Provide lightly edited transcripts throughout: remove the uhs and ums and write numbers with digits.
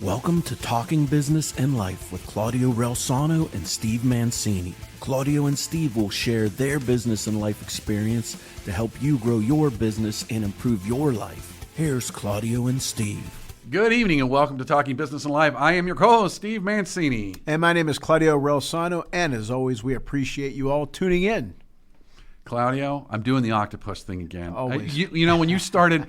Welcome to Talking Business and Life with Claudio Relsano and Steve Mancini. Claudio and Steve will share their business and life experience to help you grow your business and improve your life. Here's Claudio and Steve. Good evening and welcome to Talking Business and Life. I am your co-host, Steve Mancini. And my name is Claudio Relsano, and as always, we appreciate you all tuning in. Claudio, I'm doing the octopus thing again. Always. You know, when you started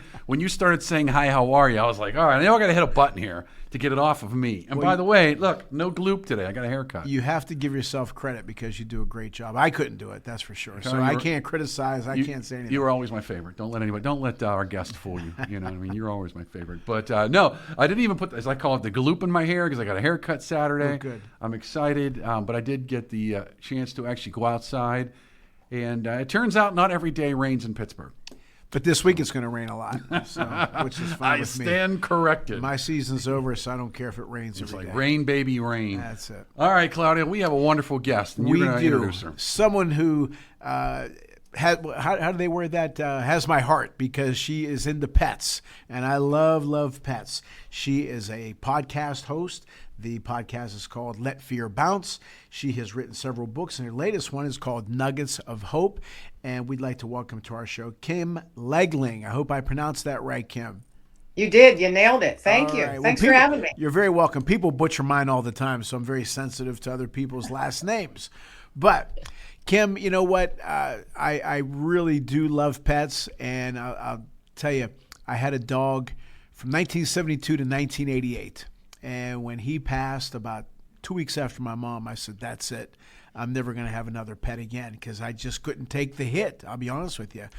saying hi, how are you? I was like, all right, I know I got to hit a button here to get it off of me. And by the way, look, no gloop today. I got a haircut. You have to give yourself credit because you do a great job. I couldn't do it, that's for sure. So I can't criticize. I can't say anything. You were always my favorite. Don't let our guest fool you. You know what I mean? You're always my favorite. But no, I didn't even put, as I call it, the gloop in my hair because I got a haircut Saturday. Oh, good. I'm excited, but I did get the chance to actually go outside. And it turns out not every day rains in Pittsburgh. But this week it's going to rain a lot, so, which is fine with me. I stand corrected. My season's over, so I don't care if it rains every day. Rain, baby, rain. That's it. All right, Claudia, we have a wonderful guest, and you're going to introduce her. Someone who, how do they word that? Has my heart because she is into pets, and I love pets. She is a podcast host. The podcast is called Let Fear Bounce. She has written several books, and her latest one is called Nuggets of Hope. And we'd like to welcome to our show Kim Lengling. I hope I pronounced that right, Kim. You did. You nailed it. Thank you. Right. Thanks for having me. You're very welcome. People butcher mine all the time, so I'm very sensitive to other people's last names. But Kim, you know what? I really do love pets, and I'll tell you, I had a dog from 1972 to 1988. And when he passed about 2 weeks after my mom, I said, that's it. I'm never going to have another pet again because I just couldn't take the hit. I'll be honest with you.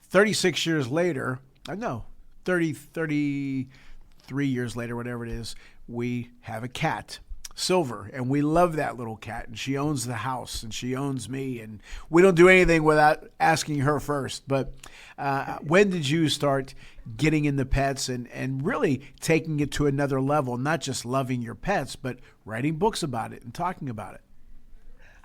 36 years later, 33 years later, whatever it is, we have a cat, Silver, and we love that little cat. And she owns the house and she owns me. And we don't do anything without asking her first. But when did you start getting into pets and really taking it to another level, not just loving your pets, but writing books about it and talking about it?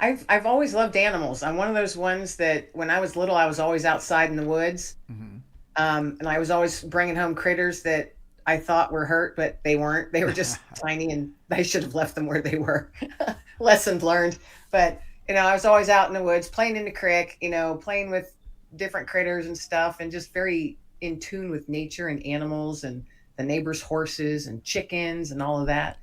I've always loved animals. I'm one of those ones that when I was little, I was always outside in the woods. Mm-hmm. And I was always bringing home critters that I thought were hurt, but they weren't. They were just tiny and I should have left them where they were. Lessons learned. But, I was always out in the woods playing in the creek, playing with different critters and stuff and just very in tune with nature and animals and the neighbors' horses and chickens and all of that.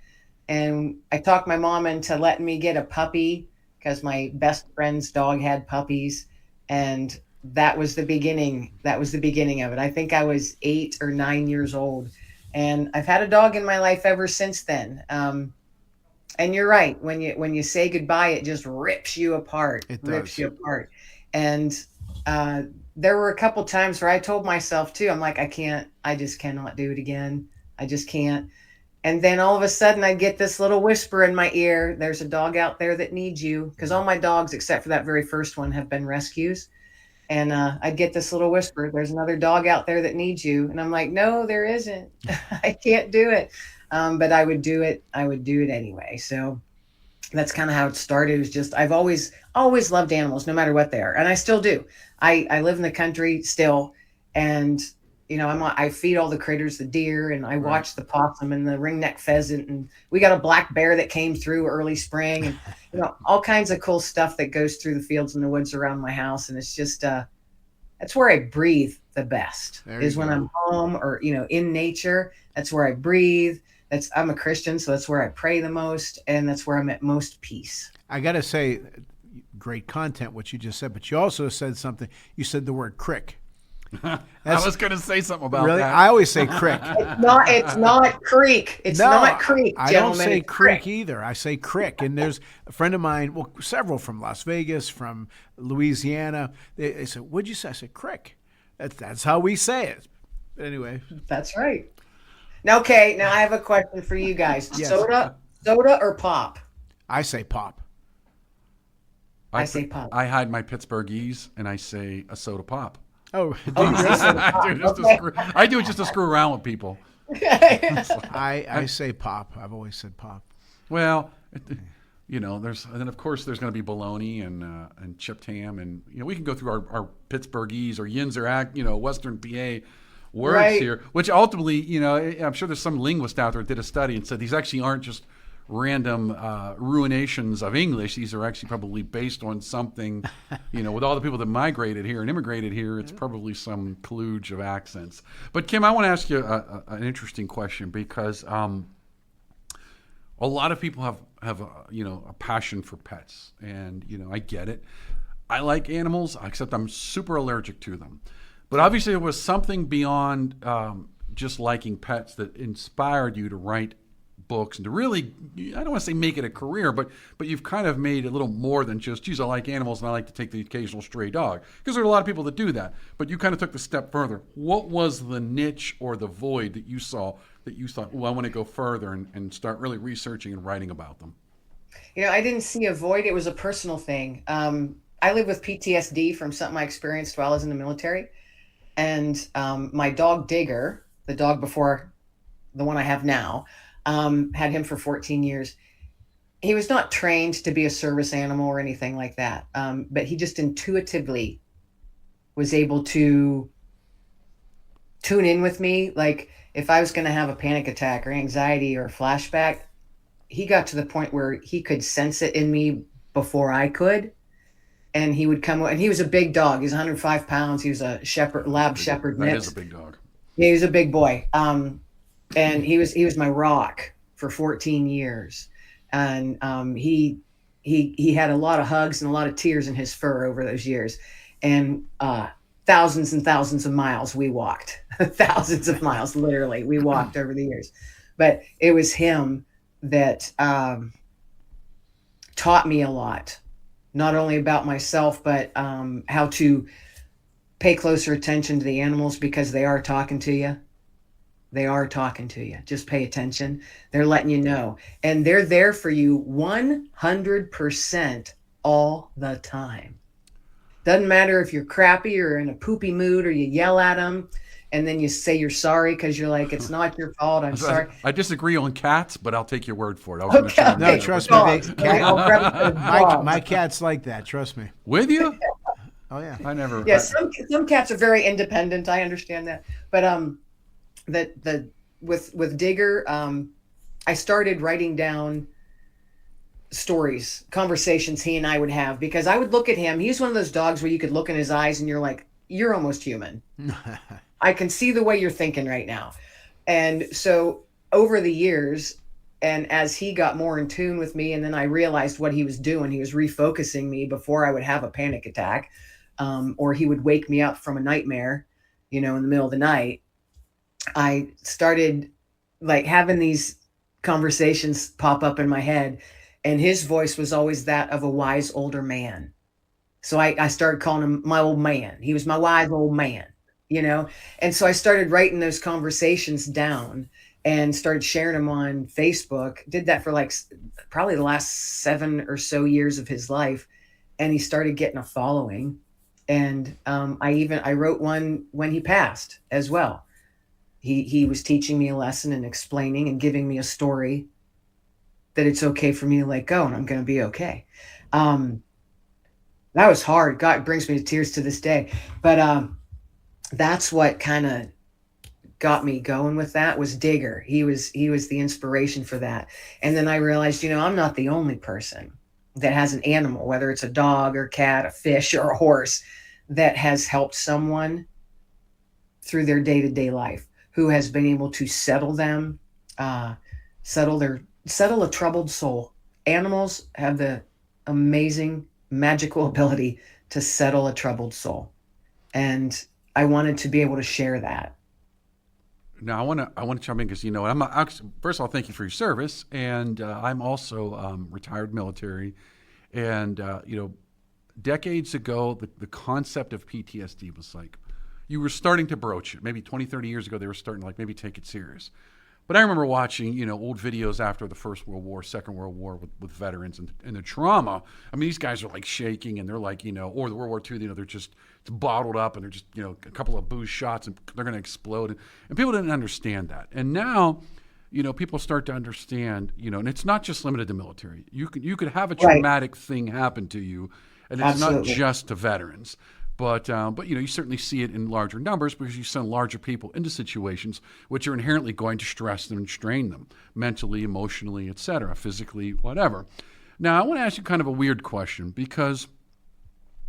And I talked my mom into letting me get a puppy because my best friend's dog had puppies. And that was the beginning. That was the beginning of it. I think I was 8 or 9 years old. And I've had a dog in my life ever since then. And you're right. When you say goodbye, it just rips you apart. It does. Rips you apart. And there were a couple times where I told myself too, I'm like, I just cannot do it again. I just can't. And then all of a sudden I get this little whisper in my ear. There's a dog out there that needs you. Because all my dogs, except for that very first one, have been rescues. And I'd get this little whisper, there's another dog out there that needs you. And I'm like, no, there isn't. I can't do it. But I would do it. I would do it anyway. So that's kind of how it started. It was just, I've always loved animals, no matter what they are. And I still do. I live in the country still. And, I feed all the critters, the deer, and I watch the possum and the ringneck pheasant. And we got a black bear that came through early spring and, all kinds of cool stuff that goes through the fields and the woods around my house. And it's just, that's where I breathe the best is when I'm home or, in nature. That's where I breathe. I'm a Christian, so that's where I pray the most. And that's where I'm at most peace. I got to say, great content, what you just said, but you also said something. You said the word crick. I was going to say something about really? that. I always say crick. It's not creek. It's not creek, I gentlemen. don't say it's creek either. I say crick. And there's a friend of mine, well, several from Las Vegas, from Louisiana. They said, what'd you say? I said, crick. That's how we say it. But anyway. That's right. Okay, now I have a question for you guys. Yes. Soda or pop? I say pop. I say pop. I hide my Pittsburghese and I say a soda pop. Oh, I do it just to screw around with people. I say pop. I've always said pop. Well, there's and then of course there's going to be bologna and chipped ham and we can go through our Pittsburghese or Yinzer Western PA words Right. here, which ultimately, I'm sure there's some linguist out there that did a study and said these actually aren't just random ruinations of English. These are actually probably based on something, with all the people that migrated here and immigrated here, it's probably some kludge of accents. But Kim, I want to ask you an interesting question because a lot of people have a passion for pets, and I get it. I like animals, except I'm super allergic to them. But obviously, there was something beyond just liking pets that inspired you to write books and to really, I don't want to say make it a career, but you've kind of made a little more than just, geez, I like animals and I like to take the occasional stray dog. Because there are a lot of people that do that. But you kind of took the step further. What was the niche or the void that you saw that you thought, well, I want to go further and start really researching and writing about them? I didn't see a void. It was a personal thing. I live with PTSD from something I experienced while I was in the military. And my dog Digger, the dog before the one I have now, had him for 14 years. He was not trained to be a service animal or anything like that. But he just intuitively was able to tune in with me. Like if I was going to have a panic attack or anxiety or a flashback, he got to the point where he could sense it in me before I could. And he would come, and he was a big dog. He's 105 pounds. He was a lab shepherd mix. That is a big dog. Yeah, he was a big boy. And he was my rock for 14 years. And he had a lot of hugs and a lot of tears in his fur over those years. And thousands and thousands of miles we walked. Thousands of miles, literally, we walked over the years. But it was him that taught me a lot, not only about myself, but how to pay closer attention to the animals, because they are talking to you. They are talking to you. Just pay attention. They're letting you know. And they're there for you 100% all the time. Doesn't matter if you're crappy or in a poopy mood or you yell at them and then you say you're sorry because you're like, it's not your fault. I'm sorry. I disagree on cats, but I'll take your word for it. I was Okay. gonna No, trust me. My cat's like that. Trust me. With you? Oh yeah. I never. Yeah, some cats are very independent. I understand that. But with Digger, I started writing down stories, conversations he and I would have, because I would look at him. He's one of those dogs where you could look in his eyes and you're like, you're almost human. I can see the way you're thinking right now. And so over the years, and as he got more in tune with me, and then I realized what he was doing, he was refocusing me before I would have a panic attack, or he would wake me up from a nightmare, in the middle of the night. I started like having these conversations pop up in my head, and his voice was always that of a wise older man. So I started calling him my old man. He was my wise old man, And so I started writing those conversations down and started sharing them on Facebook. Did that for like probably the last 7 or so years of his life. And he started getting a following. And I wrote one when he passed as well. He was teaching me a lesson and explaining and giving me a story that it's okay for me to let go and I'm going to be okay. That was hard. God, it brings me to tears to this day. But that's what kind of got me going with that was Digger. He was the inspiration for that. And then I realized, I'm not the only person that has an animal, whether it's a dog or cat, a fish or a horse, that has helped someone through their day-to-day life, who has been able to settle them, settle a troubled soul. Animals have the amazing, magical ability to settle a troubled soul. And I wanted to be able to share that. Now I want to chime in because first of all, thank you for your service, and I'm also retired military, and decades ago the concept of PTSD was like you were starting to broach it. Maybe 20, 30 years ago they were starting to maybe take it serious. But I remember watching, old videos after the First World War, Second World War with veterans and the trauma. I mean, these guys are like shaking and they're like, or the World War II, they're just it's bottled up and they're just, a couple of booze shots and they're going to explode. And people didn't understand that. And now, people start to understand, and it's not just limited to military. You could have a traumatic thing happen to you, and it's Absolutely. not just to veterans. But you certainly see it in larger numbers because you send larger people into situations which are inherently going to stress them and strain them mentally, emotionally, etc., physically, whatever. Now, I want to ask you kind of a weird question because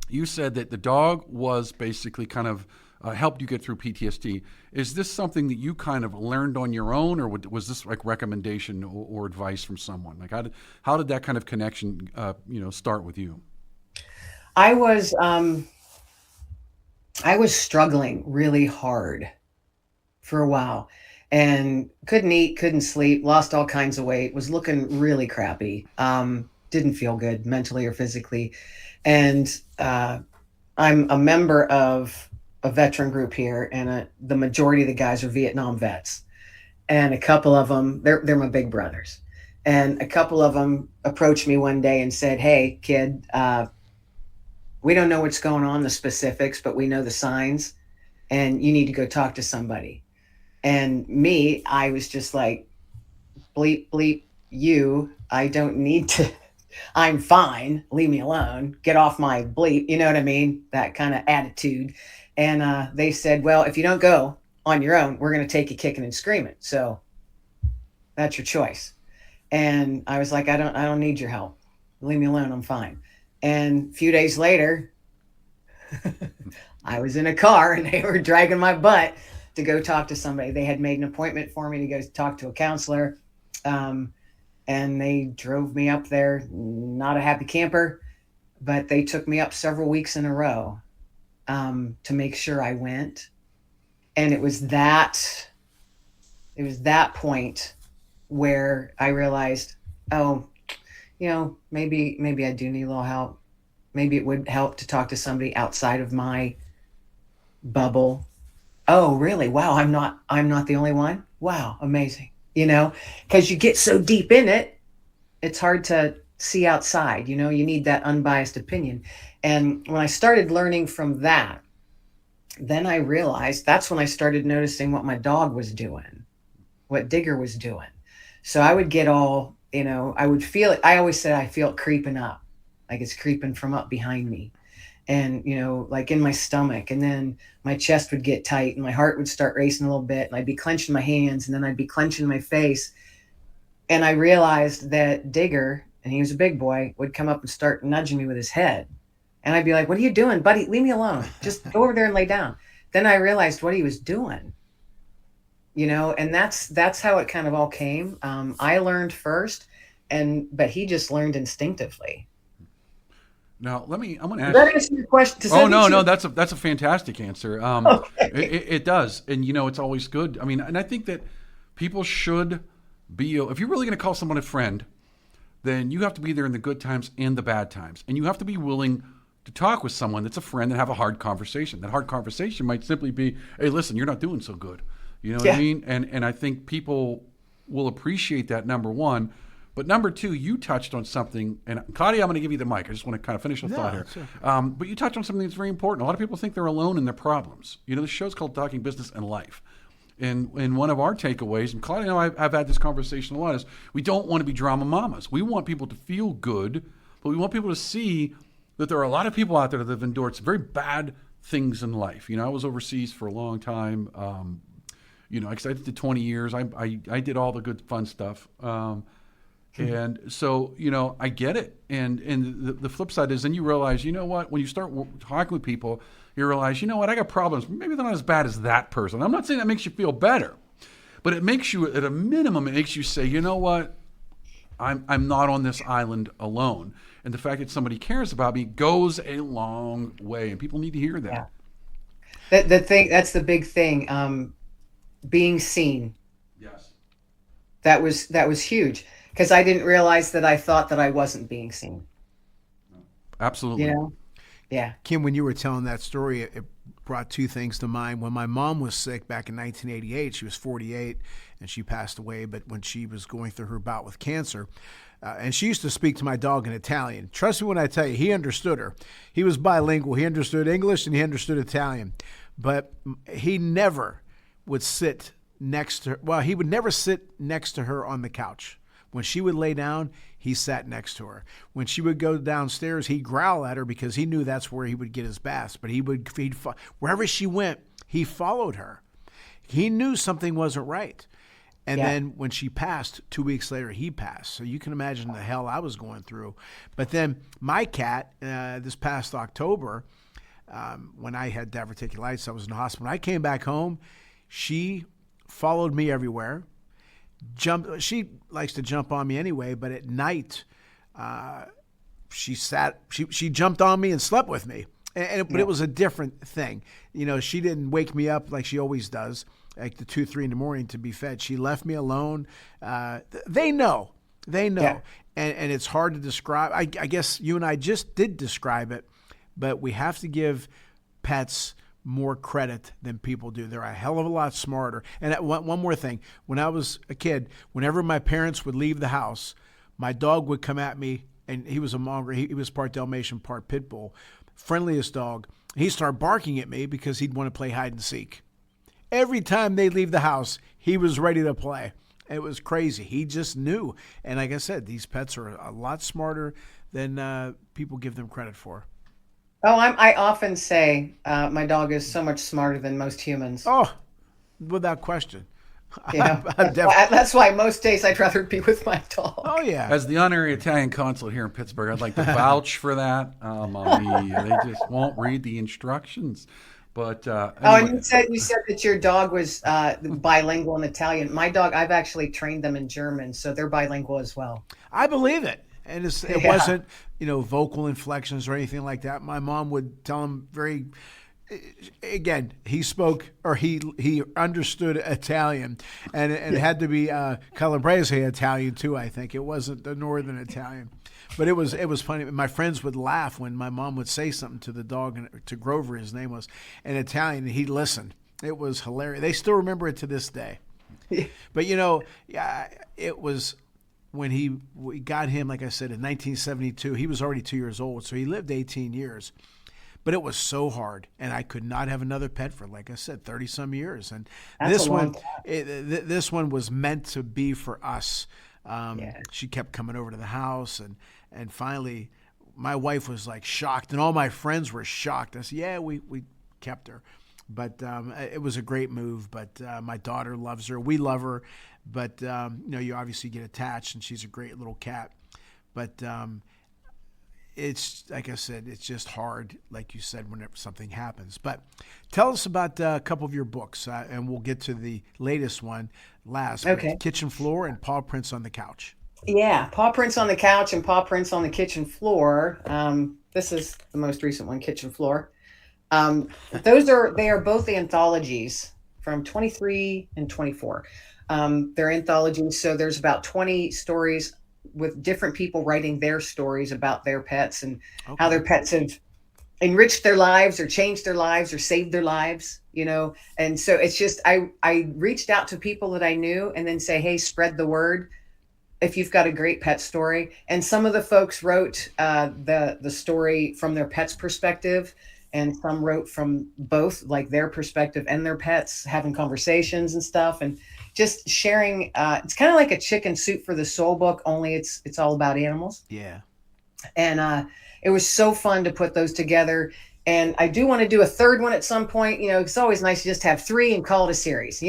you said that the dog was basically kind of helped you get through PTSD. Is this something that you kind of learned on your own, or was this like recommendation or advice from someone? Like how did that kind of connection start with you? I was struggling really hard for a while and couldn't eat, couldn't sleep, lost all kinds of weight, was looking really crappy. Didn't feel good mentally or physically. And I'm a member of a veteran group here, and the majority of the guys are Vietnam vets. And a couple of them, they're my big brothers. And a couple of them approached me one day and said, "Hey, kid, we don't know what's going on, the specifics, but we know the signs, and you need to go talk to somebody." And me, I was just like, bleep, bleep, you, I don't need to, I'm fine, leave me alone, get off my bleep, you know what I mean? That kind of attitude. And they said, "Well, if you don't go on your own, we're going to take you kicking and screaming. So that's your choice." And I was like, I don't need your help. Leave me alone. I'm fine. And a few days later, I was in a car and they were dragging my butt to go talk to somebody. They had made an appointment for me to go talk to a counselor. And they drove me up there, not a happy camper, but they took me up several weeks in a row to make sure I went. And it was that point where I realized, oh, maybe I do need a little help. Maybe it would help to talk to somebody outside of my bubble. Oh, really? Wow. I'm not the only one. Wow. Amazing. Because you get so deep in it, it's hard to see outside, you need that unbiased opinion. And when I started learning from that, then I realized that's when I started noticing what my dog was doing, what Digger was doing. So I would get all, I would feel it. I always said I feel it creeping up, like it's creeping from up behind me and, like in my stomach. And then my chest would get tight and my heart would start racing a little bit. And I'd be clenching my hands and then I'd be clenching my face. And I realized that Digger, and he was a big boy, would come up and start nudging me with his head. And I'd be like, "What are you doing, buddy? Leave me alone. Just go over there and lay down." Then I realized what he was doing, and that's how it kind of all came. I learned first, but he just learned instinctively. Now, I'm going to ask. Does that answer your question? No, that's a fantastic answer. Okay. It does, and it's always good. I mean, and I think that people should be. If you're really going to call someone a friend, then you have to be there in the good times and the bad times, and you have to be willing to talk with someone that's a friend and have a hard conversation. That hard conversation might simply be, "Hey, listen, you're not doing so good." You know what I mean? And I think people will appreciate that, number one. But number two, you touched on something, and Claudia, I'm going to give you the mic. I just want to kind of finish the thought here. Sure. But you touched on something that's very important. A lot of people think they're alone in their problems. The show's called Talking Business and Life. And one of our takeaways, and Claudia and I have had this conversation a lot, is we don't want to be drama mamas. We want people to feel good, but we want people to see that there are a lot of people out there that have endured some very bad things in life. I was overseas for a long time. Because I did 20 years. I did all the good fun stuff. And so, I get it. And the flip side is then you realize, when you start talking with people, you realize, I got problems. Maybe they're not as bad as that person. I'm not saying that makes you feel better, but it makes you, at a minimum, it makes you say, I'm not on this island alone. And the fact that somebody cares about me goes a long way, and people need to hear that. Yeah. That's the big thing. Being seen. Yes. That was huge because I didn't realize that I thought that I wasn't being seen. Absolutely. Yeah. Kim, when you were telling that story, it brought two things to mind. When my mom was sick back in 1988, she was 48 and she passed away. But when she was going through her bout with cancer, and she used to speak to my dog in Italian. Trust me when I tell you, he understood her. He was bilingual. He understood English and he understood Italian. But he never would sit next to her. Well, he would never sit next to her on the couch When she would lay down, he sat next to her. When she would go downstairs, he'd growl at her because he knew that's where he would get his baths. But wherever she went, he followed her. He knew something wasn't right. And then when she passed, 2 weeks later, he passed. So you can imagine the hell I was going through. But then my cat, this past October, when I had diverticulitis, I was in the hospital. When I came back home, she followed me everywhere. She likes to jump on me anyway, but at night, she jumped on me and slept with me. But it was a different thing. She didn't wake me up like she always does, like the 2, 3 in the morning to be fed. She left me alone. They know. Yeah. And it's hard to describe. I guess you and I just did describe it, but we have to give pets more credit than people do. They're a hell of a lot smarter. And one more thing. When I was a kid, whenever my parents would leave the house, my dog would come at me, and he was a mongrel. He was part Dalmatian, part pit bull. Friendliest dog. He'd start barking at me because he'd want to play hide and seek. Every time they leave the house, he was ready to play. It was crazy. He just knew. And like I said, these pets are a lot smarter than people give them credit for. Oh, I often say my dog is so much smarter than most humans. Oh, without question. Yeah, that's why most days I'd rather be with my dog. Oh, yeah. As the honorary Italian consul here in Pittsburgh, I'd like to vouch for that. They just won't read the instructions. But anyway. And you said that your dog was bilingual in Italian. My dog, I've actually trained them in German, so they're bilingual as well. I believe it. And it wasn't, vocal inflections or anything like that. My mom would tell him again, he spoke, or he understood Italian, and it had to be Calabrese Italian too. I think it wasn't the Northern Italian, but it was funny. My friends would laugh when my mom would say something to the dog, and to Grover, his name was, in Italian, and he'd listen. It was hilarious. They still remember it to this day. But it was when we got him, like I said, in 1972. He was already 2 years old, so he lived 18 years. But it was so hard, and I could not have another pet for, like I said, 30-some years. And this one was meant to be for us. She kept coming over to the house, and finally, my wife was like shocked, and all my friends were shocked. I said, "Yeah, we kept her," but it was a great move. But my daughter loves her. We love her, but you obviously get attached, and she's a great little cat. But it's, like I said, it's just hard, like you said, whenever something happens. But tell us about a couple of your books, and we'll get to the latest one last. Okay. Kitchen Floor and Paw Prints on the Couch. Yeah, Paw Prints on the Couch and Paw Prints on the Kitchen Floor. This is the most recent one, Kitchen Floor. They are both anthologies from 23 and 24. They're anthologies, so there's about 20 stories with different people writing their stories about their pets and how their pets have enriched their lives or changed their lives or saved their lives, And so it's just, I reached out to people that I knew and then say, hey, spread the word if you've got a great pet story. And some of the folks wrote the story from their pet's perspective, and some wrote from both, like their perspective and their pets, having conversations and stuff. And just sharing, it's kind of like a Chicken Soup for the Soul book, only it's all about animals. Yeah. And it was so fun to put those together. And I do want to do a third one at some point. It's always nice to just have 3 and call it a series,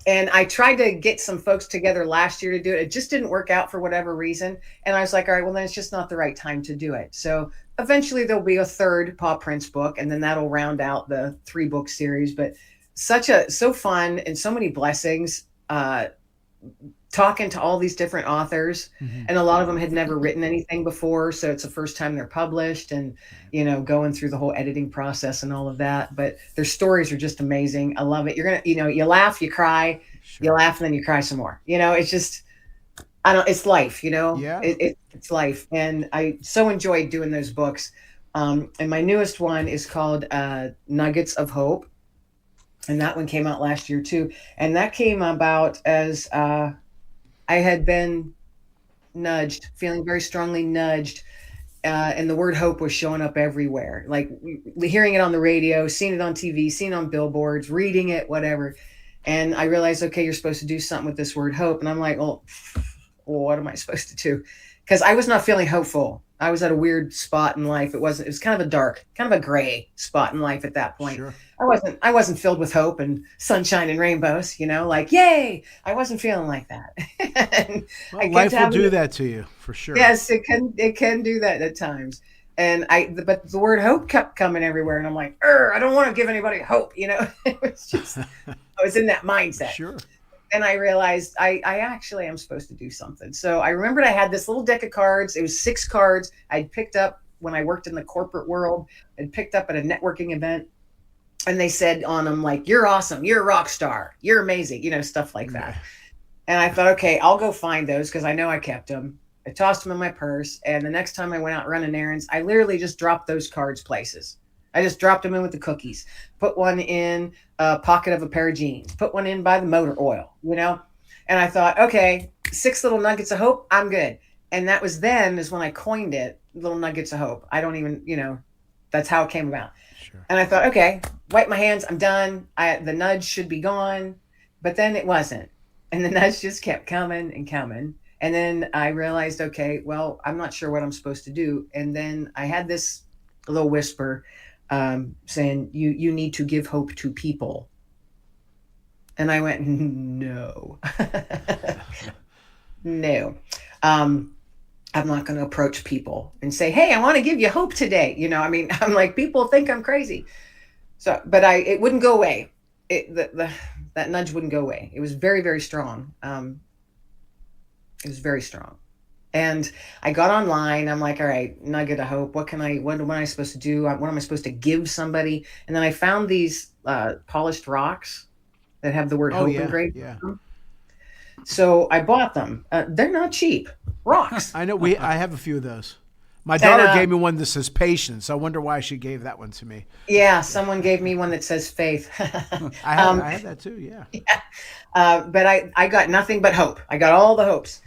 And I tried to get some folks together last year to do it. It just didn't work out for whatever reason. And I was like, all right, well, then it's just not the right time to do it. So eventually there'll be a third Paw Prints book, and then that'll round out the 3-book series. But so fun and so many blessings, talking to all these different authors, and a lot of them had never written anything before. So it's the first time they're published, and, going through the whole editing process and all of that. But their stories are just amazing. I love it. You're going to, you laugh, you cry, you laugh, and then you cry some more. It's just, it's life, Yeah. It's life. And I so enjoyed doing those books. And my newest one is called Nuggets of Hope. And that one came out last year too. And that came about as I had been nudged, feeling very strongly nudged. And the word hope was showing up everywhere, like hearing it on the radio, seeing it on TV, seeing it on billboards, reading it, whatever. And I realized, okay, you're supposed to do something with this word hope. And I'm like, well, what am I supposed to do? Because I was not feeling hopeful. I was at a weird spot in life. It was kind of a dark, kind of a gray spot in life at that point. Sure. I wasn't filled with hope and sunshine and rainbows, like, yay. I wasn't feeling like that. And Well, I kept life will having do that to you for sure. Yes, it can do that at times. But the word hope kept coming everywhere, and I'm like, I don't want to give anybody hope. It was just, I was in that mindset. Sure. And I realized I actually am supposed to do something. So I remembered I had this little deck of cards. It was 6 cards I'd picked up when I worked in the corporate world. I'd picked up at a networking event, and they said on them, like, you're awesome, you're a rock star, you're amazing, stuff like that. Yeah. And I thought, okay, I'll go find those because I know I kept them. I tossed them in my purse. And the next time I went out running errands, I literally just dropped those cards places. I just dropped them in with the cookies, put one in a pocket of a pair of jeans, put one in by the motor oil, And I thought, okay, 6 little nuggets of hope, I'm good. And that was then is when I coined it, little nuggets of hope. I don't even, that's how it came about. Sure. And I thought, okay, wipe my hands, I'm done. The nudge should be gone. But then it wasn't. And the nudge just kept coming and coming. And then I realized, okay, well, I'm not sure what I'm supposed to do. And then I had this little whisper saying, you need to give hope to people. And I went, no, no. I'm not going to approach people and say, hey, I want to give you hope today. I'm like, people think I'm crazy. So, but it wouldn't go away. That nudge wouldn't go away. It was very, very strong. It was very strong. And I got online. I'm like, all right, nugget of hope. What am I supposed to do? What am I supposed to give somebody? And then I found these polished rocks that have the word hope engraved. Yeah. on them. So I bought them. They're not cheap. Rocks. I know. I have a few of those. My daughter gave me one that says patience. I wonder why she gave that one to me. Yeah, someone gave me one that says faith. I have that too. Yeah. But I got nothing but hope. I got all the hopes.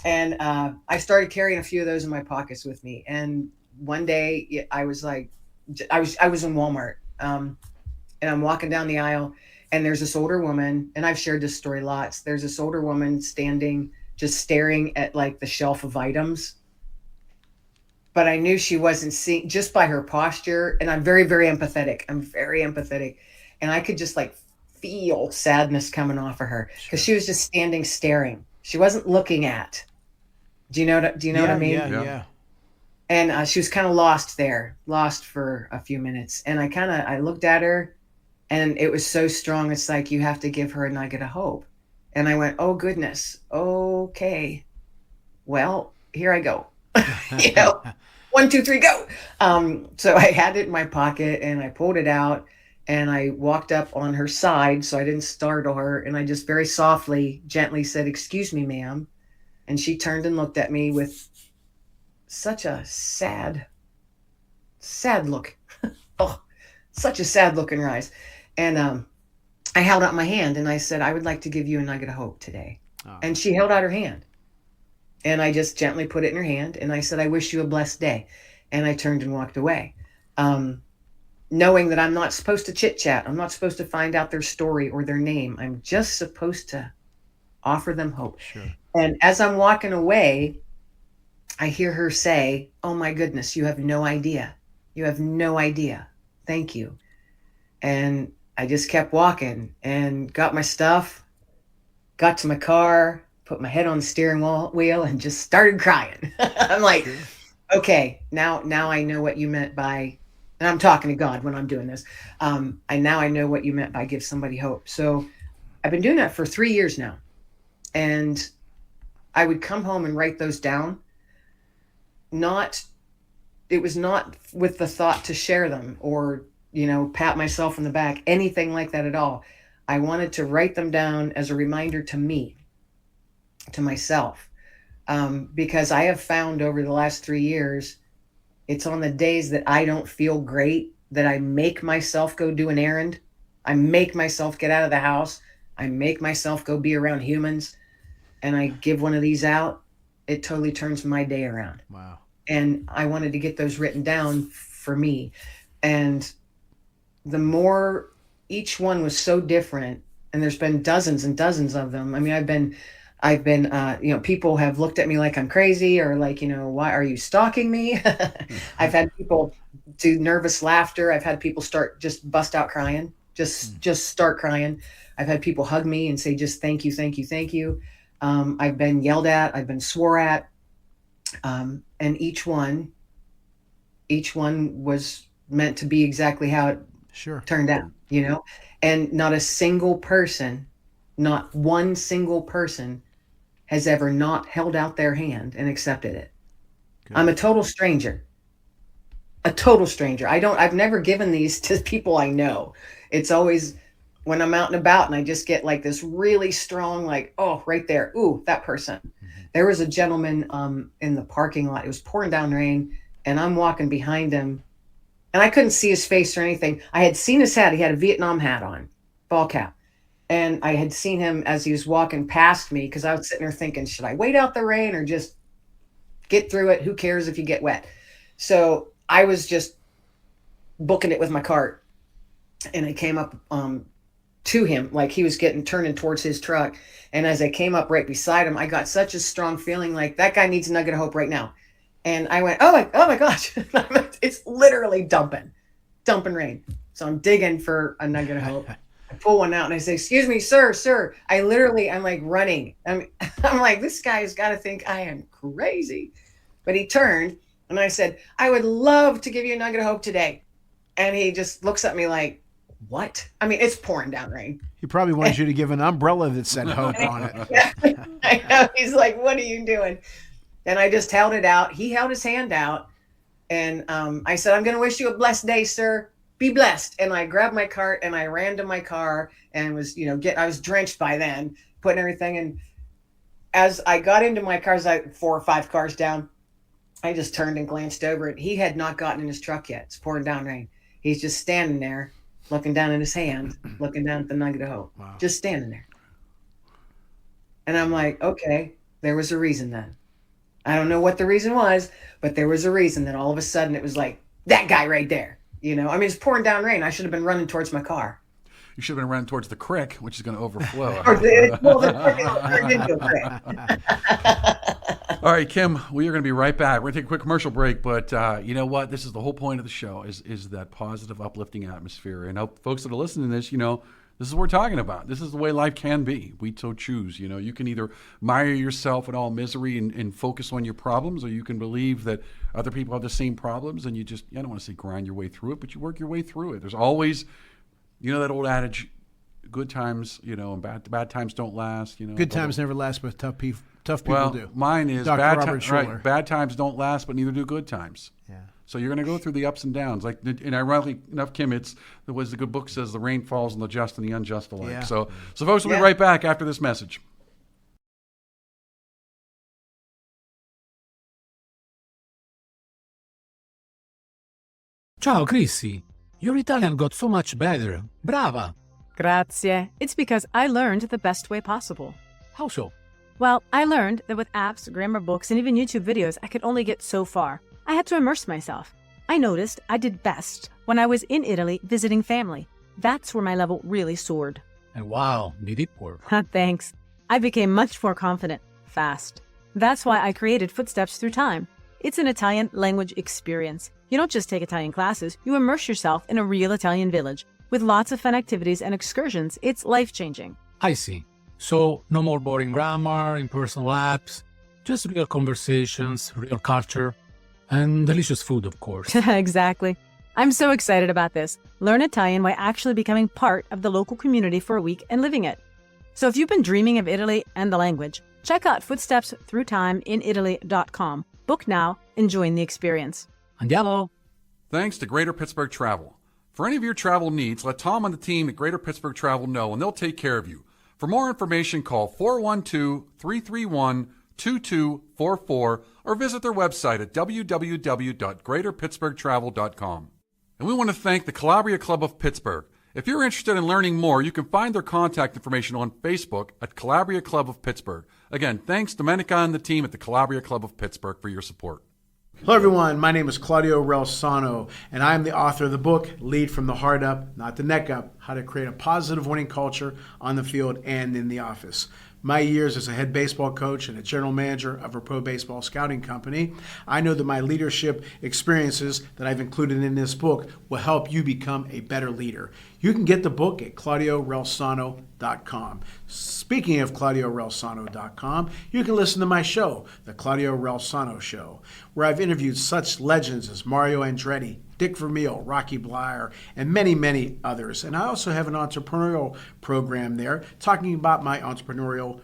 And I started carrying a few of those in my pockets with me. And one day I was like, I was in Walmart, and I'm walking down the aisle, and there's this older woman, and I've shared this story lots. There's this older woman standing, just staring at like the shelf of items. But I knew she wasn't seeing just by her posture. And I'm very, very empathetic. And I could just like feel sadness coming off of her because she was just standing staring. She wasn't looking at. Do you know what I mean? Yeah. And she was kind of lost for a few minutes. And I looked at her, and it was so strong. It's like, you have to give her a nugget of hope. And I went, oh goodness. Okay. Well, here I go. 1, 2, 3, go. So I had it in my pocket, and I pulled it out, and I walked up on her side so I didn't startle her. And I just very softly, gently said, excuse me, ma'am. And she turned and looked at me with such a sad look. Oh, such a sad look in her eyes. And I held out my hand, and I said, I would like to give you a nugget of hope today. Oh. And she held out her hand. And I just gently put it in her hand, and I said, I wish you a blessed day. And I turned and walked away, knowing that I'm not supposed to chit-chat. I'm not supposed to find out their story or their name. I'm just supposed to offer them hope. Sure. And as I'm walking away, I hear her say, oh my goodness, you have no idea. You have no idea. Thank you. And I just kept walking and got my stuff, got to my car, put my head on the steering wheel and just started crying. I'm like, okay, now I know what you meant by, and I'm talking to God when I'm doing this. I know what you meant by give somebody hope. So I've been doing that for 3 years now. And I would come home and write those down. It was not with the thought to share them or, pat myself on the back, anything like that at all. I wanted to write them down as a reminder to me, to myself, because I have found over the last 3 years, it's on the days that I don't feel great that I make myself go do an errand. I make myself get out of the house. I make myself go be around humans, and I give one of these out. It totally turns my day around. Wow. And I wanted to get those written down for me. And the more each one was so different, and there's been dozens and dozens of them. I mean, I've been, people have looked at me like I'm crazy, or like, why are you stalking me? I've had people do nervous laughter. I've had people just bust out crying, just start crying. I've had people hug me and say, just thank you, thank you, thank you. I've been yelled at. I've been swore at. And each one was meant to be exactly how it turned out, and not a single person, not one single person has ever not held out their hand and accepted it. Good. I'm a total stranger. I've never given these to people I know. It's always when I'm out and about and I just get like this really strong, like, oh, right there. Ooh, that person. Mm-hmm. There was a gentleman in the parking lot. It was pouring down rain and I'm walking behind him and I couldn't see his face or anything. I had seen his hat. He had a Vietnam hat on, ball cap. And I had seen him as he was walking past me because I was sitting there thinking, should I wait out the rain or just get through it? Who cares if you get wet? So I was just booking it with my cart. And I came up to him like he was turning towards his truck. And as I came up right beside him, I got such a strong feeling like that guy needs a nugget of hope right now. And I went, oh my gosh, it's literally dumping rain. So I'm digging for a nugget of hope. I pull one out and I say, excuse me, sir. I'm like running. I'm like, this guy's got to think I am crazy. But he turned and I said, I would love to give you a nugget of hope today. And he just looks at me like, what? I mean, it's pouring down rain. He probably wanted you to give an umbrella that said hope on it. Yeah, I know. He's like, what are you doing? And I just held it out. He held his hand out. And I said, I'm going to wish you a blessed day, sir. Be blessed. And I grabbed my cart and I ran to my car and was, I was drenched by then, putting everything in. As I got into my car, I 4 or 5 cars down, I just turned and glanced over it. He had not gotten in his truck yet. It's pouring down rain. He's just standing there, looking down at his hand, looking down at the nugget of hope, just standing there. And I'm like, okay, there was a reason then. I don't know what the reason was, but there was a reason that all of a sudden it was like, that guy right there. I mean, it's pouring down rain. I should have been running towards my car. You should have been running towards the creek, which is going to overflow. All right, Kim, we are going to be right back. We're going to take a quick commercial break, but you know what? This is the whole point of the show is that positive, uplifting atmosphere. And hope folks that are listening to this, this is what we're talking about. This is the way life can be. We so choose. You can either mire yourself in all misery and focus on your problems, or you can believe that other people have the same problems and you just, I don't want to say grind your way through it, but you work your way through it. There's always, that old adage, good times, and bad times don't last. Good times never last, but tough people do. Mine is bad times don't last, but neither do good times. Yeah. So you're going to go through the ups and downs. And ironically enough, Kim, the good book says, the rain falls on the just and the unjust alike. Yeah. So folks, we'll be right back after this message. Ciao, Chrissy. Your Italian got so much better. Brava. Grazie. It's because I learned the best way possible. How so? Well, I learned that with apps, grammar books, and even YouTube videos, I could only get so far. I had to immerse myself. I noticed I did best when I was in Italy visiting family. That's where my level really soared. And wow, did it work? Thanks. I became much more confident, fast. That's why I created Footsteps Through Time. It's an Italian language experience. You don't just take Italian classes, you immerse yourself in a real Italian village. With lots of fun activities and excursions, it's life-changing. I see. So, no more boring grammar, impersonal apps, just real conversations, real culture, and delicious food, of course. Exactly. I'm so excited about this. Learn Italian by actually becoming part of the local community for a week and living it. So if you've been dreaming of Italy and the language, check out Footsteps Through Time in Italy.com. Book now and join the experience. Andiamo! Thanks to Greater Pittsburgh Travel. For any of your travel needs, let Tom and the team at Greater Pittsburgh Travel know, and they'll take care of you. For more information, call 412-331-2244 or visit their website at www.greaterpittsburghtravel.com. And we want to thank the Calabria Club of Pittsburgh. If you're interested in learning more, you can find their contact information on Facebook at Calabria Club of Pittsburgh. Again, thanks Domenica and the team at the Calabria Club of Pittsburgh for your support. Hello, everyone. My name is Claudio Relsano, and I am the author of the book, Lead from the Heart Up, Not the Neck Up, How to Create a Positive Winning Culture on the Field and in the Office. My years as a head baseball coach and a general manager of a pro baseball scouting company, I know that my leadership experiences that I've included in this book will help you become a better leader. You can get the book at ClaudioRelsano.com. Speaking of ClaudioRelsano.com, you can listen to my show, The Claudio Relsano Show, where I've interviewed such legends as Mario Andretti, Dick Vermeil, Rocky Bleier, and many, many others. And I also have an entrepreneurial program there talking about my entrepreneurial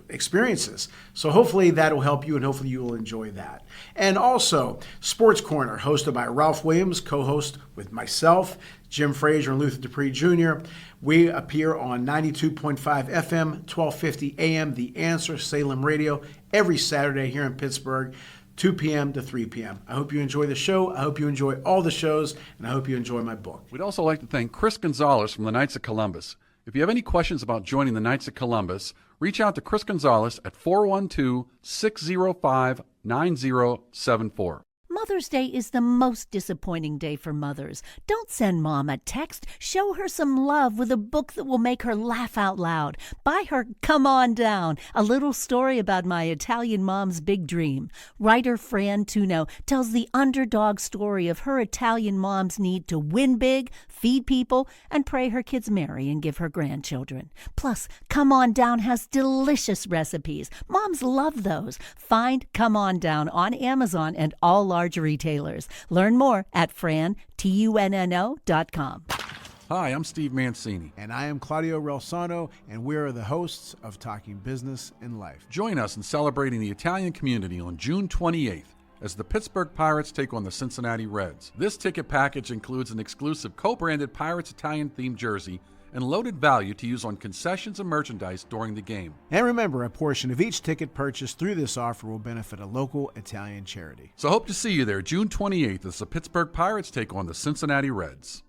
experiences. So hopefully that'll help you, and hopefully you will enjoy that. And also, Sports Corner, hosted by Ralph Williams, co-host with myself, Jim Frazier, and Luther Dupree Jr. We appear on 92.5 FM, 1250 AM, The Answer, Salem Radio, every Saturday here in Pittsburgh, 2 p.m. to 3 p.m. I hope you enjoy the show. I hope you enjoy all the shows, and I hope you enjoy my book. We'd also like to thank Chris Gonzalez from the Knights of Columbus. If you have any questions about joining the Knights of Columbus, reach out to Chris Gonzalez at 412-605-9074. Mother's Day is the most disappointing day for mothers. Don't send Mom a text. Show her some love with a book that will make her laugh out loud. Buy her Come On Down, a little story about my Italian mom's big dream. Writer Fran Tuno tells the underdog story of her Italian mom's need to win big, feed people, and pray her kids marry and give her grandchildren. Plus, Come On Down has delicious recipes. Moms love those. Find Come On Down on Amazon and all large retailers. Learn more at frantunno.com. Hi, I'm Steve Mancini. And I am Claudio Relsano, and we are the hosts of Talking Business and Life. Join us in celebrating the Italian community on June 28th as the Pittsburgh Pirates take on the Cincinnati Reds. This ticket package includes an exclusive co-branded Pirates Italian-themed jersey and loaded value to use on concessions and merchandise during the game. And remember, a portion of each ticket purchased through this offer will benefit a local Italian charity. So hope to see you there June 28th as the Pittsburgh Pirates take on the Cincinnati Reds.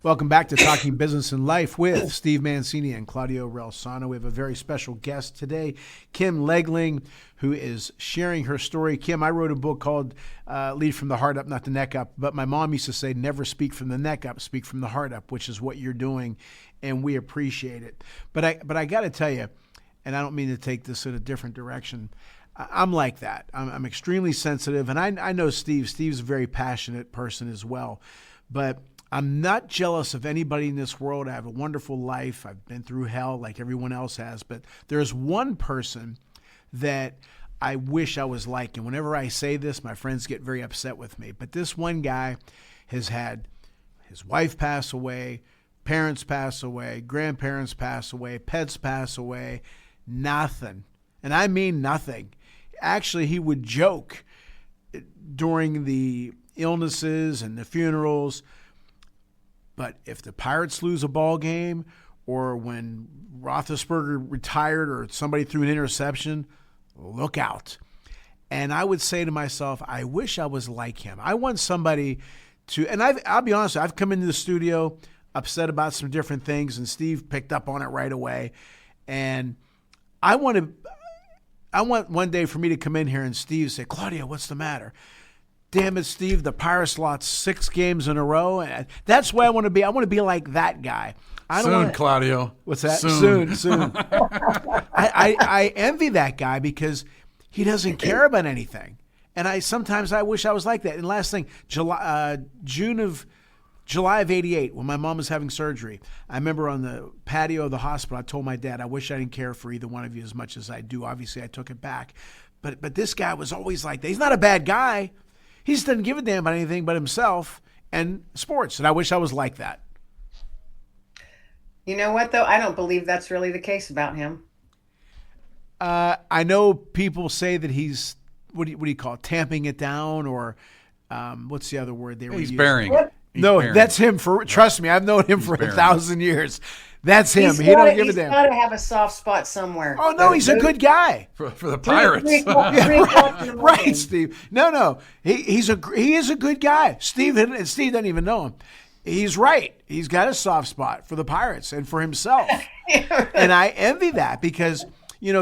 Welcome back to Talking Business and Life with Steve Mancini and Claudio Relsano. We have a very special guest today, Kim Lengling, who is sharing her story. Kim, I wrote a book called Lead from the Heart Up, Not the Neck Up. But my mom used to say, never speak from the neck up, speak from the heart up, which is what you're doing, and we appreciate it. But I got to tell you, and I don't mean to take this in a different direction, I'm like that. I'm extremely sensitive, and I know Steve. Steve's a very passionate person as well. But I'm not jealous of anybody in this world. I have a wonderful life. I've been through hell like everyone else has. But there's one person that I wish I was like. And whenever I say this, my friends get very upset with me. But this one guy has had his wife pass away, parents pass away, grandparents pass away, pets pass away, nothing. And I mean nothing. Actually, he would joke during the illnesses and the funerals, but if the Pirates lose a ball game, or when Roethlisberger retired, or somebody threw an interception, look out. And I would say to myself, I wish I was like him. I want somebody to, and I'll be honest, I've come into the studio upset about some different things, and Steve picked up on it right away. And I want one day for me to come in here and Steve say, Claudia, what's the matter? Damn it, Steve, the Pirates lost 6 games in a row. And that's where I want to be. I want to be like that guy. Soon, Claudio. What's that? Soon. I envy that guy because he doesn't care about anything. And sometimes I wish I was like that. And last thing, July of '88, when my mom was having surgery, I remember on the patio of the hospital, I told my dad, I wish I didn't care for either one of you as much as I do. Obviously, I took it back. But this guy was always like that. He's not a bad guy. He just doesn't give a damn about anything but himself and sports. And I wish I was like that. You know what, though? I don't believe that's really the case about him. I know people say that he's, what do you call it, tamping it down, or what's the other word they were using? He's burying it. That's him. Trust me, I've known him for 1,000 years. That's him. He don't give a damn. He's got to have a soft spot somewhere. Oh, no, he's a good guy. For the Pirates. Right, Steve. No. He is a good guy. Steve doesn't even know him. He's right. He's got a soft spot for the Pirates and for himself. And I envy that because,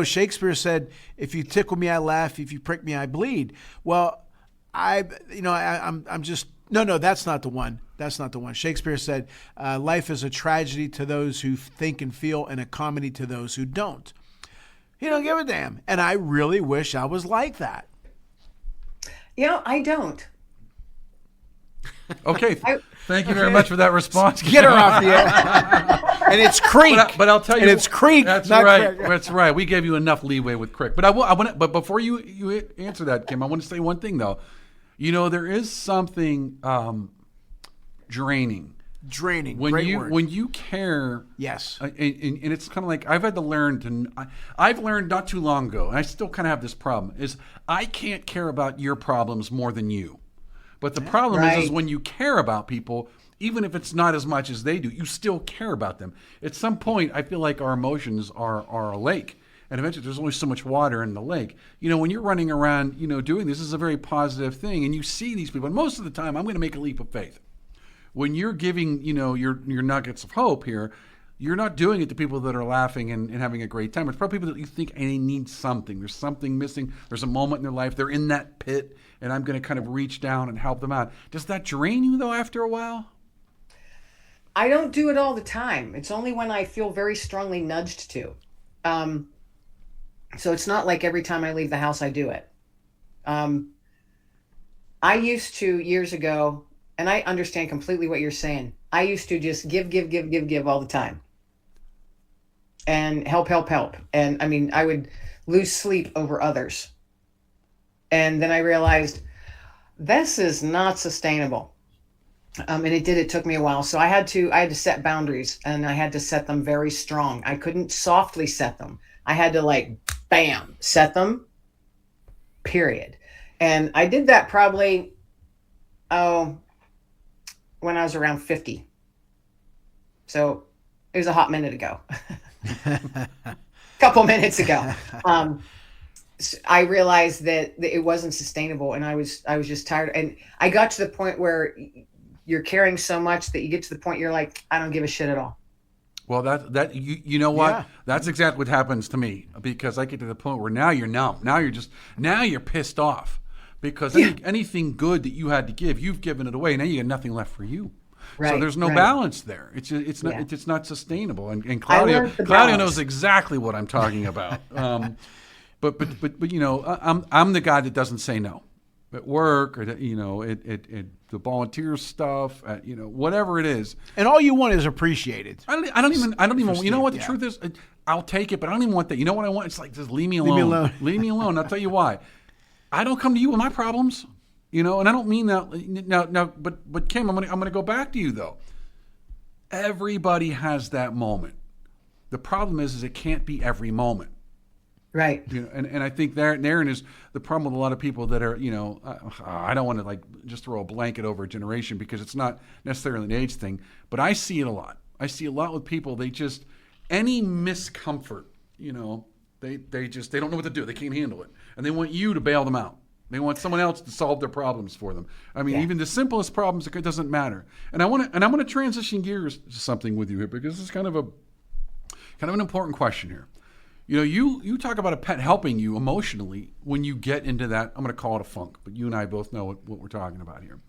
Shakespeare said, if you tickle me, I laugh. If you prick me, I bleed. Well, I'm just no. That's not the one. That's not the one. Shakespeare said, "Life is a tragedy to those who think and feel, and a comedy to those who don't." You don't give a damn, and I really wish I was like that. I don't. Okay. Thank you very much for that response. Get her off the air. And it's Creek. But I'll tell you. And it's Creek. That's not right. Creek. That's right. We gave you enough leeway with Crick. But I want. But before you answer that, Kim, I want to say one thing though. There is something draining. Draining. When Great you word. when you care. Yes. And it's kind of like I've had to learn I've learned not too long ago, and I still kind of have this problem, is I can't care about your problems more than you. But the problem is when you care about people, even if it's not as much as they do, you still care about them. At some point, I feel like our emotions are a lake. And eventually there's only so much water in the lake. When you're running around, doing this is a very positive thing. And you see these people, and most of the time, I'm going to make a leap of faith. When you're giving, your nuggets of hope here, you're not doing it to people that are laughing and having a great time. It's probably people that you think they need something. There's something missing. There's a moment in their life. They're in that pit, and I'm going to kind of reach down and help them out. Does that drain you, though, after a while? I don't do it all the time. It's only when I feel very strongly nudged to. So it's not like every time I leave the house, I do it. I used to, years ago, and I understand completely what you're saying. I used to just give all the time. And help. And I mean, I would lose sleep over others. And then I realized this is not sustainable. And it took me a while. So I had to set boundaries, and I had to set them very strong. I couldn't softly set them. I had to bam, set them, period. And I did that probably, when I was around 50. So it was a hot minute ago, couple minutes ago. I realized that it wasn't sustainable, and I was just tired. And I got to the point where you're caring so much that you get to the point you're like, I don't give a shit at all. Well, you know what? Yeah. That's exactly what happens to me, because I get to the point where now you're numb. Now you're pissed off because anything good that you had to give, you've given it away. Now you got nothing left for you. Right, so there's no balance there. It's not sustainable. And balance. Claudio knows exactly what I'm talking about. But I'm the guy that doesn't say no at work, or at the volunteer stuff, whatever it is. And all you want is appreciated. I don't even. You know what the truth is? I'll take it, but I don't even want that. You know what I want? It's like, just leave me alone. Leave me alone. Leave me alone. I'll tell you why. I don't come to you with my problems, and I don't mean that. Now, but Kim, I'm gonna go back to you though. Everybody has that moment. The problem is it can't be every moment. Right. And I think therein is the problem with a lot of people that are, I don't want to just throw a blanket over a generation, because it's not necessarily an age thing, but I see it a lot. I see a lot with people, they just, any miscomfort, they don't know what to do. They can't handle it. And they want you to bail them out. They want someone else to solve their problems for them. I mean, even the simplest problems, it doesn't matter. And I'm going to transition gears to something with you here, because this is kind of an important question here. You talk about a pet helping you emotionally when you get into that, I'm going to call it a funk, but you and I both know what we're talking about here.